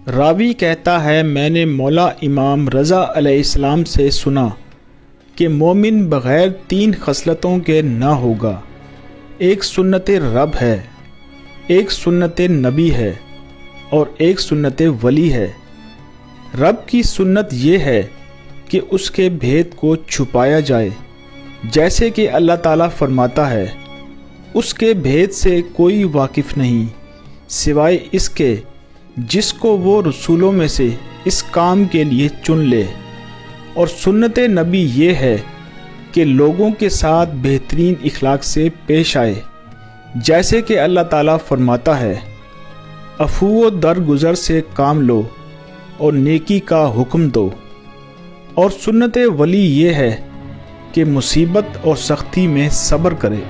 راوی کہتا ہے میں نے مولا امام رضا علیہ السلام سے سنا کہ مومن بغیر 3 خصلتوں کے نہ ہوگا۔ ایک سنت رب ہے، ایک سنت نبی ہے اور ایک سنت ولی ہے۔ رب کی سنت یہ ہے کہ اس کے بھید کو چھپایا جائے، جیسے کہ اللہ تعالیٰ فرماتا ہے اس کے بھید سے کوئی واقف نہیں سوائے اس کے جس کو وہ رسولوں میں سے اس کام کے لیے چن لے۔ اور سنت نبی یہ ہے کہ لوگوں کے ساتھ بہترین اخلاق سے پیش آئے، جیسے کہ اللہ تعالیٰ فرماتا ہے عفو و درگزر سے کام لو اور نیکی کا حکم دو۔ اور سنت ولی یہ ہے کہ مصیبت اور سختی میں صبر کرے۔